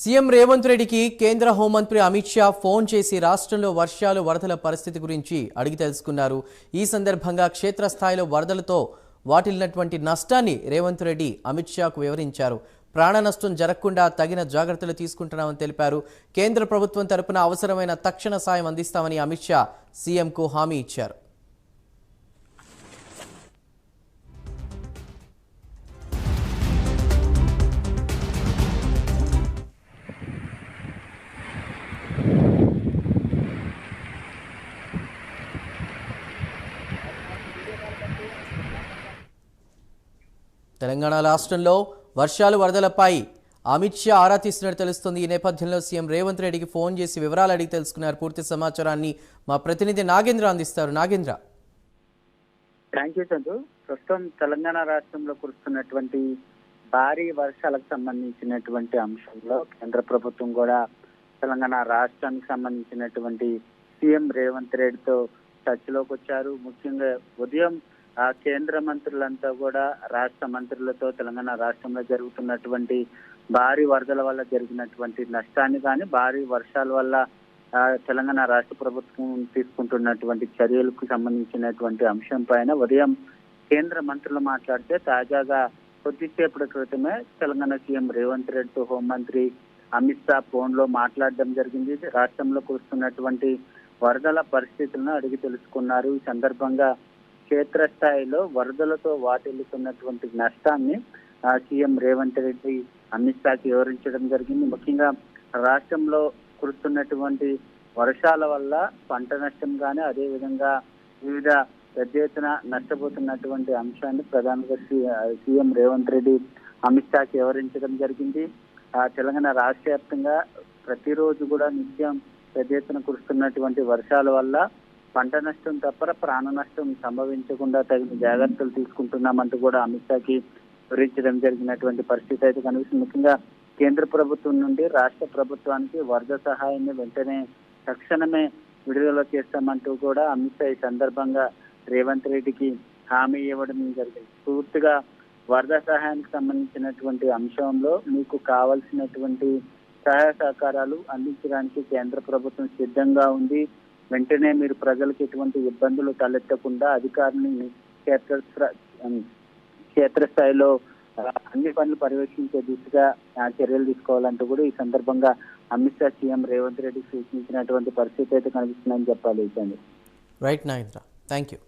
CM Revanth రెడ్డికి కేంద్ర హోంమంత్రి అమిత్ షా ఫోన్ చేసి రాష్ట్రంలో వర్షాలు వరదల పరిస్థితి గురించి అడిగి తెలుసుకున్నారు. ఈ సందర్భంగా క్షేత్రస్థాయిలో వరదలతో వాటిల్లినటువంటి నష్టాన్ని రేవంత్ రెడ్డి అమిత్ షాకు వివరించారు. ప్రాణ నష్టం జరగకుండా తగిన జాగ్రత్తలు తీసుకుంటున్నామని తెలిపారు. కేంద్ర ప్రభుత్వం తరపున అవసరమైన తక్షణ సాయం అందిస్తామని అమిత్ షా సీఎంకు హామీ ఇచ్చారు. తెలంగాణ రాష్ట్రంలో వర్షాలు వరదలపై అమిత్ షా ఆరా తీస్తున్నట్టు తెలుస్తుంది. ఈ నేపథ్యంలో సీఎం రేవంత్ రెడ్డికి ఫోన్ చేసి వివరాలు అడిగి తెలుసుకున్నారు. పూర్తి సమాచారాన్ని మా ప్రతినిధి నాగేంద్ర అందిస్తారు. నాగేంద్ర. Thank you Chandu. ప్రస్తుతం తెలంగాణ రాష్ట్రంలో కురుస్తున్నటువంటి భారీ వర్షాలకు సంబంధించినటువంటి అంశంలో కేంద్ర ప్రభుత్వం కూడా తెలంగాణ రాష్ట్రానికి సంబంధించినటువంటి సీఎం రేవంత్ రెడ్డితో టచ్లోకి వచ్చారు. ముఖ్యంగా ఉదయం కేంద్ర మంత్రులంతా కూడా రాష్ట్ర మంత్రులతో తెలంగాణ రాష్ట్రంలో జరుగుతున్నటువంటి భారీ వరదల వల్ల జరిగినటువంటి నష్టాన్ని కానీ భారీ వర్షాల వల్ల తెలంగాణ రాష్ట్ర ప్రభుత్వం తీసుకుంటున్నటువంటి చర్యలకు సంబంధించినటువంటి అంశం పైన ఉదయం కేంద్ర మంత్రులు మాట్లాడితే తాజాగా కొద్దిసేపటి క్రితమే తెలంగాణ సీఎం రేవంత్ రెడ్డితో హోంమంత్రి అమిత్ షా ఫోన్ లో మాట్లాడడం జరిగింది. రాష్ట్రంలో కురుస్తున్నటువంటి వరదల పరిస్థితులను అడిగి తెలుసుకున్నారు. ఈ సందర్భంగా క్షేత్రస్థాయిలో వరదలతో వాటిల్లుతున్నటువంటి నష్టాన్ని సీఎం రేవంత్ రెడ్డి అమిత్ షాకి వివరించడం జరిగింది. ముఖ్యంగా రాష్ట్రంలో కురుస్తున్నటువంటి వర్షాల వల్ల పంట నష్టం కానీ అదేవిధంగా వివిధ పెద్ద ఎత్తున నష్టపోతున్నటువంటి అంశాన్ని ప్రధానంగా సీఎం రేవంత్ రెడ్డి అమిత్ షాకి వివరించడం జరిగింది. తెలంగాణ రాష్ట్ర వ్యాప్తంగా ప్రతిరోజు కూడా నిత్యం పెద్ద ఎత్తున కురుస్తున్నటువంటి వర్షాల వల్ల పంట నష్టం తప్ప ప్రాణ నష్టం సంభవించకుండా తగిన జాగ్రత్తలు తీసుకుంటున్నామంటూ కూడా అమిత్ షాకి వివరించడం జరిగినటువంటి పరిస్థితి అయితే కనిపిస్తుంది. ముఖ్యంగా కేంద్ర ప్రభుత్వం నుండి రాష్ట్ర ప్రభుత్వానికి వరద సహాయాన్ని వెంటనే తక్షణమే విడుదల చేస్తామంటూ కూడా అమిత్ షా ఈ సందర్భంగా రేవంత్ రెడ్డికి హామీ ఇవ్వడం జరిగింది. పూర్తిగా వరద సహాయానికి సంబంధించినటువంటి అంశంలో మీకు కావాల్సినటువంటి సహాయ సహకారాలు అందించడానికి కేంద్ర ప్రభుత్వం సిద్ధంగా ఉంది. వెంటనే మీరు ప్రజలకు ఎటువంటి ఇబ్బందులు తలెత్తకుండా అధికారులను క్షేత్రస్థాయిలో అన్ని పనులు పర్యవేక్షించే దిశగా చర్యలు తీసుకోవాలంటూ కూడా ఈ సందర్భంగా అమిత్ షా సీఎం రేవంత్ రెడ్డికి సూచించినటువంటి పరిస్థితి అయితే కనిపిస్తుందని చెప్పాలి. Right Nagendra, thank you.